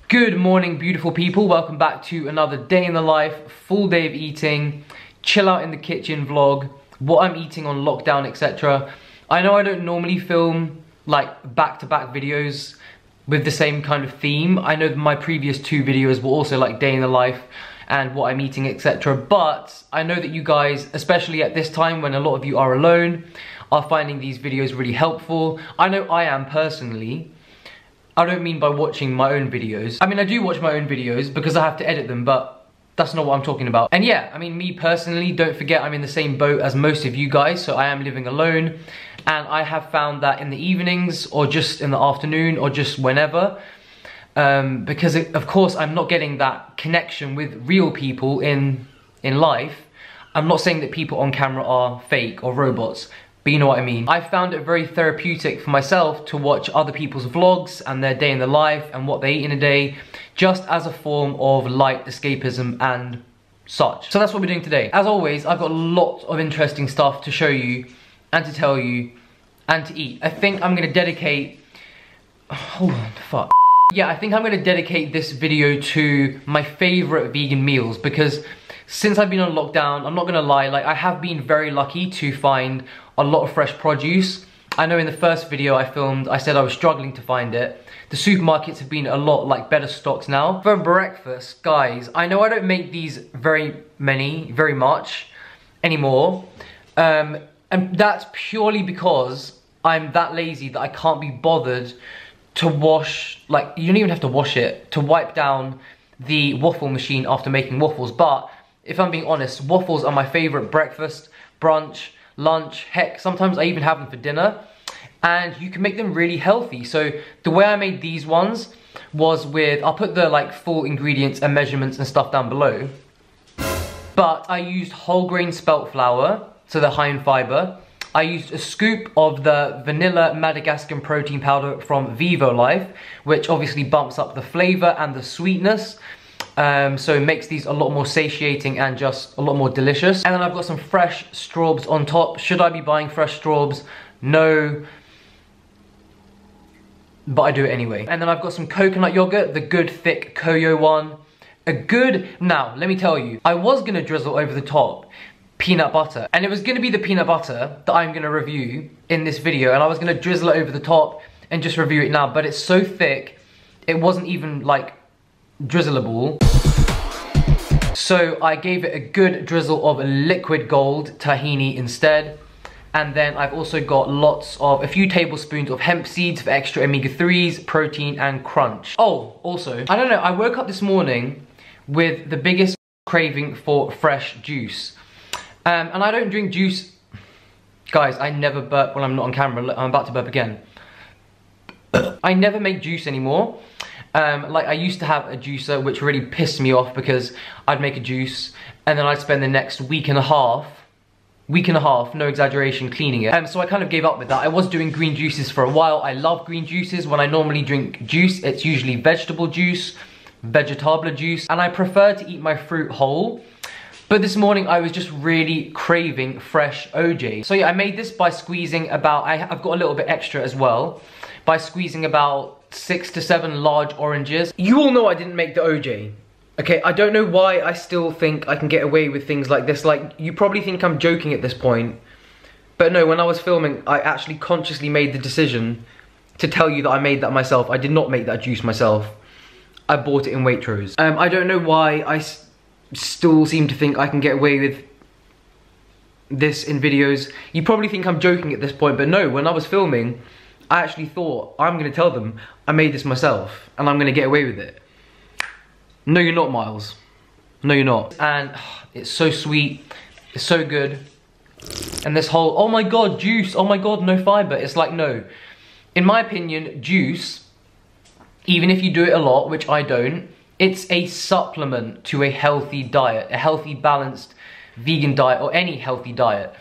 Good morning, beautiful people. Welcome back to another day in the life, full day of eating, chill out in the kitchen vlog, what I'm eating on lockdown, etc. I know I don't normally film like back-to-back videos with the same kind of theme. I know my previous two videos were also like day in the life and what I'm eating, etc. But I know that you guys, especially at this time when a lot of you are alone, are finding these videos really helpful. I know I am personally. I don't mean by watching my own videos. I mean, I do watch my own videos because I have to edit them, but that's not what I'm talking about. And yeah, I mean, me personally, don't forget I'm in the same boat as most of you guys, so I am living alone. And I have found that in the evenings, or just in the afternoon, or just whenever, because of course I'm not getting that connection with real people in life. I'm not saying that people on camera are fake or robots, but you know what I mean. I found it very therapeutic for myself to watch other people's vlogs and their day in the life and what they eat in a day, just as a form of light escapism and such. So that's what we're doing today. As always, I've got a lot of interesting stuff to show you and to tell you and to eat. I think I'm gonna dedicate, hold on, fuck. Yeah, I think I'm gonna dedicate this video to my favorite vegan meals, because since I've been on lockdown, I'm not gonna lie, like I have been very lucky to find a lot of fresh produce. I know in the first video I filmed, I said I was struggling to find it. The supermarkets have been a lot like better stocked now. For breakfast, guys, I know I don't make these very much anymore. And that's purely because I'm that lazy that I can't be bothered to wash, like you don't even have to wash it, to wipe down the waffle machine after making waffles. But if I'm being honest, waffles are my favorite breakfast, brunch, lunch, heck, sometimes I even have them for dinner, and you can make them really healthy. So the way I made these ones was with, I'll put the like full ingredients and measurements and stuff down below, but I used whole grain spelt flour, so they're high in fiber. I used a scoop of the vanilla Madagascan protein powder from Vivo Life, which obviously bumps up the flavor and the sweetness. So it makes these a lot more satiating and just a lot more delicious. And then I've got some fresh straws on top. Should I be buying fresh straws? No, but I do it anyway. And then I've got some coconut yogurt, the good thick Koyo one. Now, let me tell you, I was gonna drizzle over the top peanut butter, and it was gonna be the peanut butter that I'm gonna review in this video, and I was gonna drizzle it over the top and just review it now, but it's so thick, it wasn't even like drizzleable. So I gave it a good drizzle of liquid gold tahini instead. And then I've also got a few tablespoons of hemp seeds for extra omega-3s, protein and crunch. Oh, also, I don't know, I woke up this morning with the biggest craving for fresh juice. And I don't drink juice. Guys, I never burp when I'm not on camera. I'm about to burp again. I never make juice anymore. Like I used to have a juicer, which really pissed me off because I'd make a juice and then I'd spend the next week and a half, no exaggeration, cleaning it. So I kind of gave up with that. I was doing green juices for a while. I love green juices. When I normally drink juice, it's usually vegetable juice, vegetable juice, and I prefer to eat my fruit whole. But this morning I was just really craving fresh OJ. So yeah, I made this by squeezing about, I've got a little bit extra as well, by squeezing about 6 to 7 large oranges. You all know I didn't make the OJ. Okay, I don't know why I still think I can get away with things like this. Like, you probably think I'm joking at this point. But no, when I was filming, I actually consciously made the decision to tell you that I made that myself. I did not make that juice myself. I bought it in Waitrose. I don't know why I still seem to think I can get away with this in videos. You probably think I'm joking at this point, but no, when I was filming, I actually thought, I'm gonna tell them I made this myself and I'm gonna get away with it. No, you're not, Miles. No, you're not. And it's so sweet, it's so good. And this whole, oh my God, juice, oh my God, no fiber. It's like, no. In my opinion, juice, even if you do it a lot, which I don't, it's a supplement to a healthy diet, a healthy, balanced vegan diet, or any healthy diet.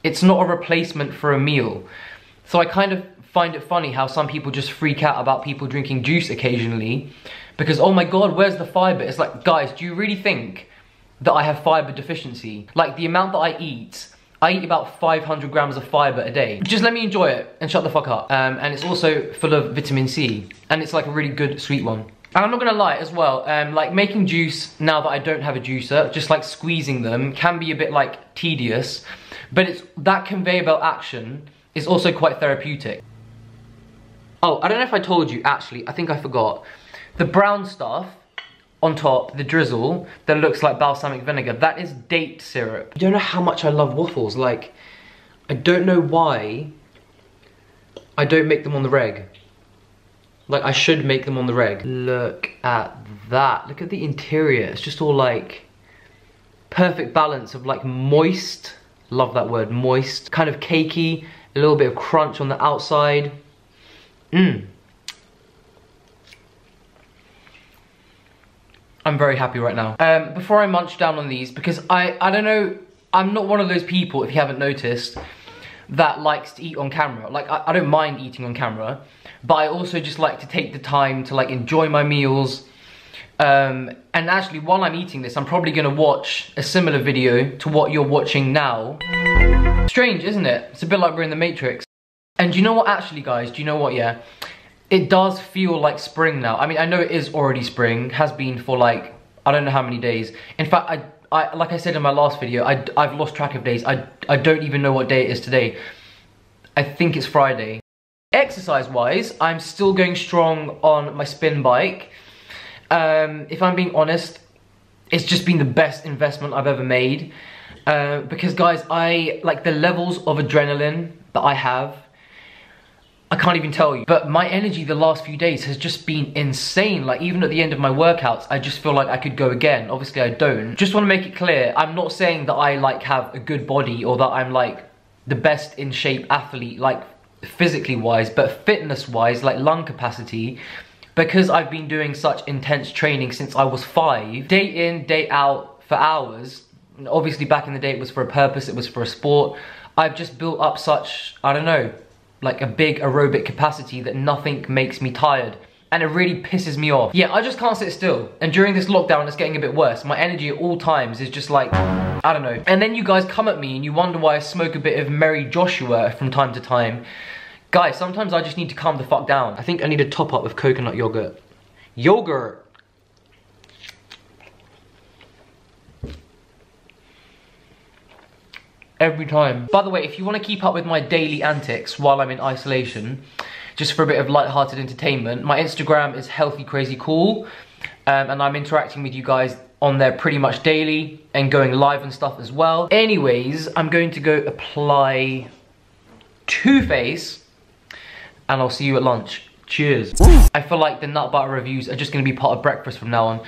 It's not a replacement for a meal. So I kind of find it funny how some people just freak out about people drinking juice occasionally because, oh my God, where's the fiber? It's like, guys, do you really think that I have fiber deficiency? Like, the amount that I eat about 500 grams of fiber a day. Just let me enjoy it and shut the fuck up. And it's also full of vitamin C, and it's like a really good sweet one. And I'm not gonna lie as well, like making juice now that I don't have a juicer, just like squeezing them can be a bit like tedious, but it's that conveyor belt action is also quite therapeutic. Oh, I don't know if I told you, actually, I think I forgot. The brown stuff on top, the drizzle, that looks like balsamic vinegar, that is date syrup. You don't know how much I love waffles, like, I don't know why I don't make them on the reg. Like, I should make them on the reg. Look at that. Look at the interior. It's just all like perfect balance of like moist. Love that word, moist. Kind of cakey. A little bit of crunch on the outside. I'm very happy right now. Before I munch down on these, because I don't know, I'm not one of those people, if you haven't noticed, that likes to eat on camera. Like, I don't mind eating on camera, but I also just like to take the time to like enjoy my meals. And actually, while I'm eating this, I'm probably gonna watch a similar video to what you're watching now. Strange, isn't it? It's a bit like we're in the Matrix. And do you know what, actually, guys, do you know what, yeah? It does feel like spring now. I mean, I know it is already spring, has been for like, I don't know how many days. In fact, I like I said in my last video, I've lost track of days. I don't even know what day it is today. I think it's Friday. Exercise-wise, I'm still going strong on my spin bike. If I'm being honest, it's just been the best investment I've ever made. Because guys, like the levels of adrenaline that I have, I can't even tell you. But my energy the last few days has just been insane. Like even at the end of my workouts, I just feel like I could go again. Obviously I don't. Just want to make it clear, I'm not saying that I like have a good body or that I'm like the best in shape athlete, like physically wise, but fitness wise, like lung capacity, because I've been doing such intense training since I was 5, day in, day out for hours. Obviously back in the day it was for a purpose, it was for a sport. I've just built up such, I don't know, like a big aerobic capacity that nothing makes me tired. And it really pisses me off. Yeah, I just can't sit still. And during this lockdown, it's getting a bit worse. My energy at all times is just like, I don't know. And then you guys come at me and you wonder why I smoke a bit of Mary Joshua from time to time. Guys, sometimes I just need to calm the fuck down. I think I need a top up of coconut yogurt. Yogurt! Every time. By the way, if you want to keep up with my daily antics while I'm in isolation, just for a bit of light-hearted entertainment, my Instagram is healthycrazycool, and I'm interacting with you guys on there pretty much daily and going live and stuff as well. Anyways, I'm going to go apply Too Faced, and I'll see you at lunch. Cheers. I feel like the nut butter reviews are just going to be part of breakfast from now on.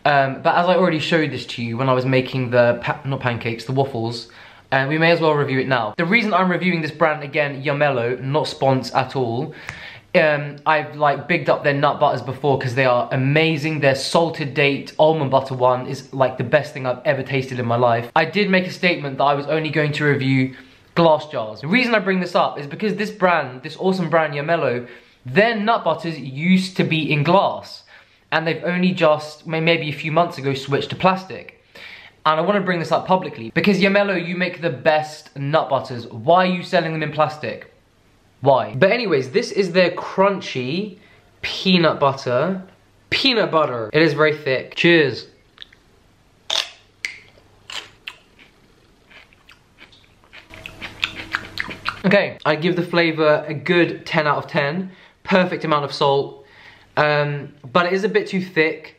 But as I already showed this to you when I was making the, not pancakes, the waffles, and we may as well review it now. The reason I'm reviewing this brand again, Yamello, not spons at all. I've like bigged up their nut butters before because they are amazing. Their salted date almond butter one is like the best thing I've ever tasted in my life. I did make a statement that I was only going to review glass jars. The reason I bring this up is because this brand, this awesome brand Yamello, their nut butters used to be in glass. And they've only just, maybe a few months ago, switched to plastic. And I want to bring this up publicly because Yamello, you make the best nut butters. Why are you selling them in plastic? Why? But anyways, this is their crunchy peanut butter. Peanut butter. It is very thick. Cheers. Okay, I give the flavor a good 10 out of 10. Perfect amount of salt. But it is a bit too thick.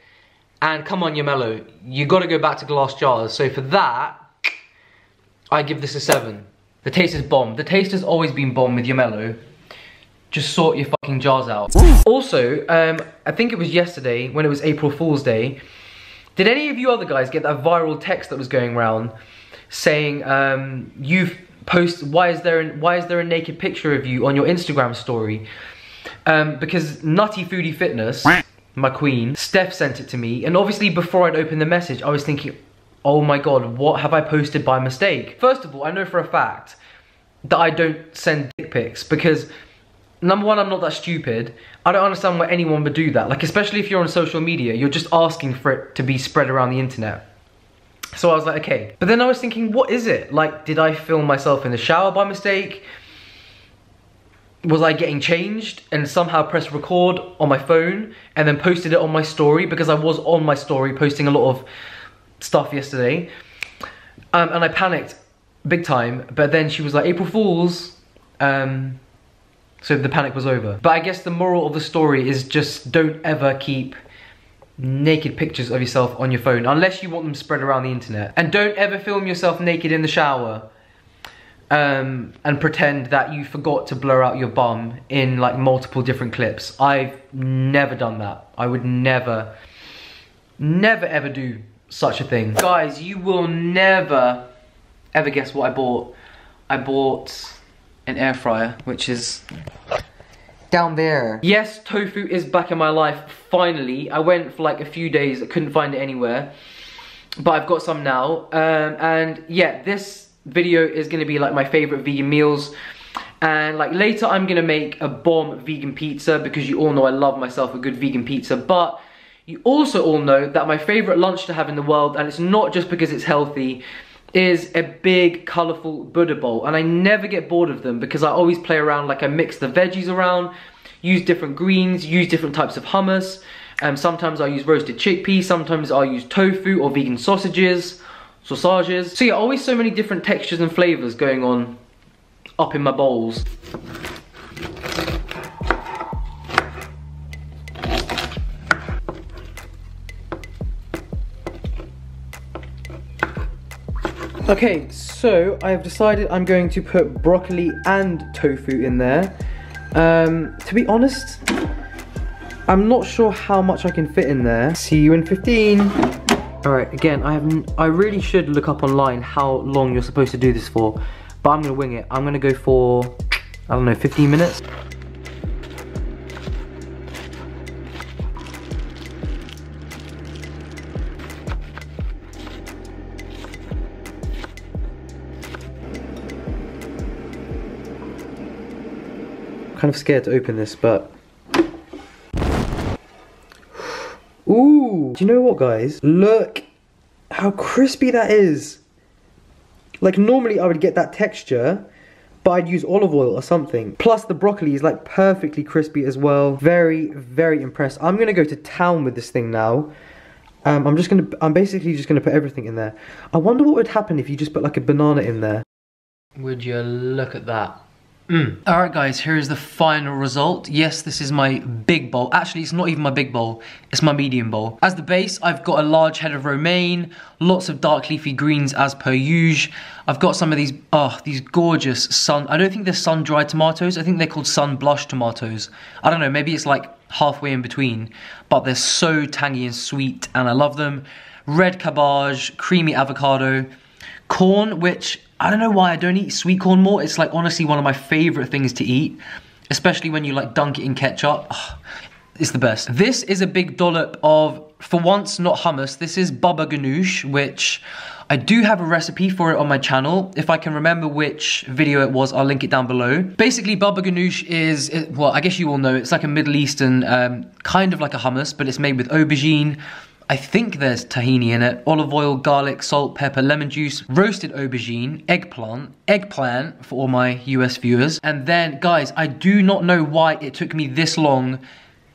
And come on, Yamello, you gotta go back to glass jars. So for that, I give this a 7. The taste is bomb. The taste has always been bomb with Yamello. Just sort your fucking jars out. Also, I think it was yesterday when it was April Fool's Day. Did any of you other guys get that viral text that was going around saying, you've posted, why is there a naked picture of you on your Instagram story? Because Nutty Foodie Fitness, my queen, Steph sent it to me, and obviously before I'd opened the message, I was thinking, oh my god, what have I posted by mistake? First of all, I know for a fact that I don't send dick pics because, number one, I'm not that stupid. I don't understand why anyone would do that. Like, especially if you're on social media, you're just asking for it to be spread around the internet. So I was like, okay. But then I was thinking, what is it? Like, did I film myself in the shower by mistake? was I getting changed and somehow pressed record on my phone and then posted it on my story, because I was on my story posting a lot of stuff yesterday. And I panicked big time, but then she was like, April Fools. So the panic was over. But I guess the moral of the story is just don't ever keep naked pictures of yourself on your phone unless you want them spread around the internet. And don't ever film yourself naked in the shower and pretend that you forgot to blur out your bum in like multiple different clips. I've never done that. I would never ever do such a thing. Guys, you will never ever guess what I bought. I bought an air fryer, which is down there. Yes, tofu is back in my life, finally. I went for like a few days, I couldn't find it anywhere, but I've got some now. And yeah, this video is gonna be like my favorite vegan meals. And like later I'm gonna make a bomb vegan pizza, because you all know I love myself a good vegan pizza. But you also all know that my favorite lunch to have in the world, and it's not just because it's healthy, is a big colourful Buddha bowl. And I never get bored of them because I always play around. Like I mix the veggies around, use different greens, use different types of hummus. Sometimes I use roasted chickpeas, sometimes I'll use tofu or vegan sausages. So yeah, always so many different textures and flavours going on up in my bowls. Okay, so I have decided I'm going to put broccoli and tofu in there. To be honest, I'm not sure how much I can fit in there. See you in 15. Alright, again, I really should look up online how long you're supposed to do this for, but I'm gonna wing it. I'm gonna go for, I don't know, 15 minutes. Kind of scared to open this, but ooh, do you know what, guys? Look how crispy that is. Like normally I would get that texture, but I'd use olive oil or something. Plus the broccoli is like perfectly crispy as well. Very, very impressed. I'm gonna go to town with this thing now. I'm basically just gonna put everything in there. I wonder what would happen if you just put like a banana in there. Would you look at that? Alright guys, here is the final result. Yes, this is my big bowl. Actually, it's not even my big bowl, it's my medium bowl. As the base, I've got a large head of romaine, lots of dark leafy greens as per usual. I've got some of these, these gorgeous I don't think they're sun-dried tomatoes, I think they're called sun-blush tomatoes. I don't know, maybe it's like halfway in between, but they're so tangy and sweet and I love them. Red cabbage, creamy avocado, corn, which I don't know why I don't eat sweet corn more. It's like honestly one of my favorite things to eat, especially when you like dunk it in ketchup. It's the best. This is a big dollop of, for once, not hummus. This is baba Ghanoush, which I do have a recipe for it on my channel. If I can remember which video it was, I'll link it down below. Basically, baba Ghanoush is, well, I guess you all know, it's like a Middle Eastern, kind of like a hummus, but it's made with aubergine. I think there's tahini in it, olive oil, garlic, salt, pepper, lemon juice, roasted aubergine, eggplant for all my US viewers. And then, guys, I do not know why it took me this long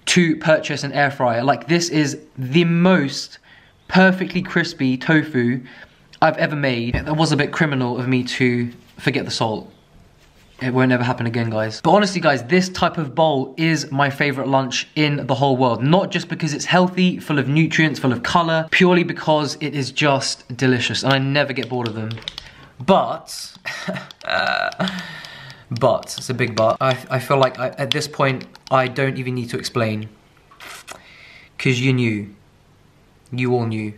to purchase an air fryer. Like, this is the most perfectly crispy tofu I've ever made. That was a bit criminal of me to forget the salt. It won't ever happen again, guys. But honestly, guys, this type of bowl is my favorite lunch in the whole world. Not just because it's healthy, full of nutrients, full of color, purely because it is just delicious and I never get bored of them. But, it's a big but. I feel like at this point, I don't even need to explain. Because you knew. You all knew.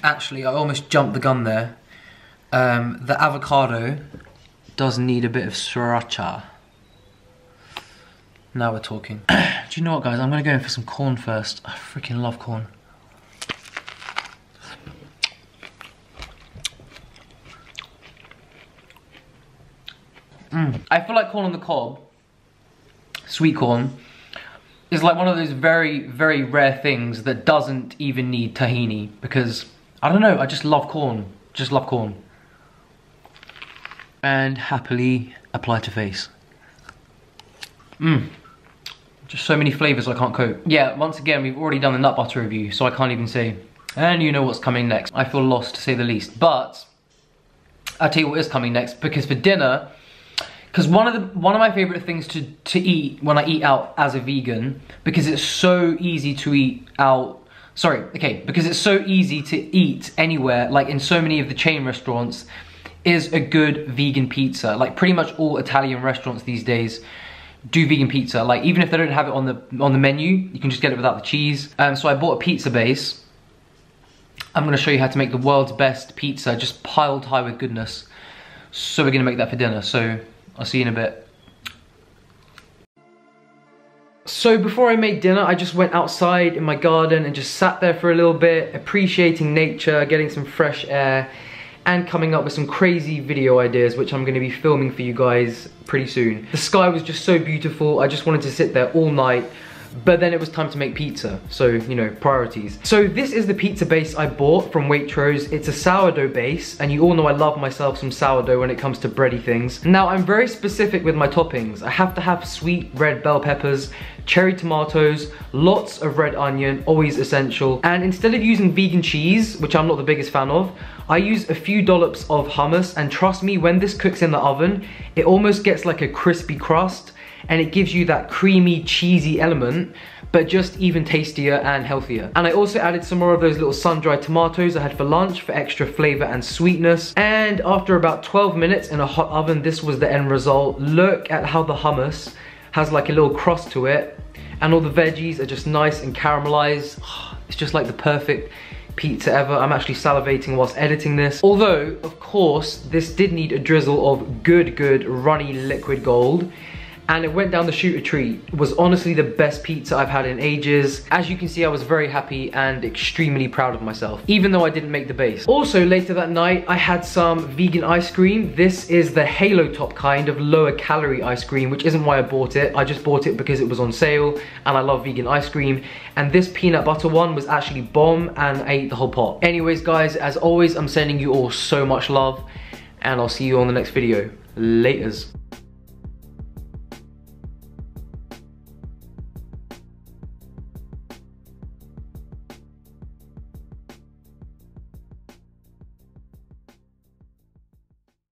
Actually, I almost jumped the gun there. The avocado does need a bit of sriracha. Now we're talking. Do you know what, guys? I'm gonna go in for some corn first. I freaking love corn. I feel like corn on the cob, sweet corn, is like one of those very, very rare things that doesn't even need tahini, because I don't know, I just love corn. Just love corn. And happily apply to face. Just so many flavors I can't cope. Yeah, once again, we've already done the nut butter review, so I can't even say. And you know what's coming next. I feel lost, to say the least. But I'll tell you what is coming next, because for dinner, because one of my favorite things to eat when I eat out as a vegan, because it's so easy to eat out. Because it's so easy to eat anywhere, like in so many of the chain restaurants, is a good vegan pizza. Like pretty much all Italian restaurants these days do vegan pizza. Like even if they don't have it on the menu, you can just get it without the cheese. So I bought a pizza base. I'm gonna show you how to make the world's best pizza, just piled high with goodness. So we're gonna make that for dinner, so I'll see you in a bit. So before I made dinner, I just went outside in my garden and just sat there for a little bit, appreciating nature, getting some fresh air, and coming up with some crazy video ideas, which I'm gonna be filming for you guys pretty soon. The sky was just so beautiful, I just wanted to sit there all night, but then it was time to make pizza, so, you know, priorities. So this is the pizza base I bought from Waitrose. It's a sourdough base, and you all know I love myself some sourdough when it comes to bready things. Now, I'm very specific with my toppings. I have to have sweet red bell peppers, cherry tomatoes, lots of red onion, always essential. And instead of using vegan cheese, which I'm not the biggest fan of, I use a few dollops of hummus, and trust me, when this cooks in the oven, it almost gets like a crispy crust, and it gives you that creamy, cheesy element, but just even tastier and healthier. And I also added some more of those little sun-dried tomatoes I had for lunch for extra flavor and sweetness. And after about 12 minutes in a hot oven, this was the end result. Look at how the hummus has like a little crust to it, and all the veggies are just nice and caramelized. It's just like the perfect pizza ever. I'm actually salivating whilst editing this. Although, of course, this did need a drizzle of good runny liquid gold, and it went down the chute a treat. It was honestly the best pizza I've had in ages. As you can see, I was very happy and extremely proud of myself, even though I didn't make the base. Also, later that night, I had some vegan ice cream. This is the Halo Top kind of lower calorie ice cream, which isn't why I bought it. I just bought it because it was on sale, and I love vegan ice cream. And this peanut butter one was actually bomb, and I ate the whole pot. Anyways, guys, as always, I'm sending you all so much love, and I'll see you on the next video. Laters.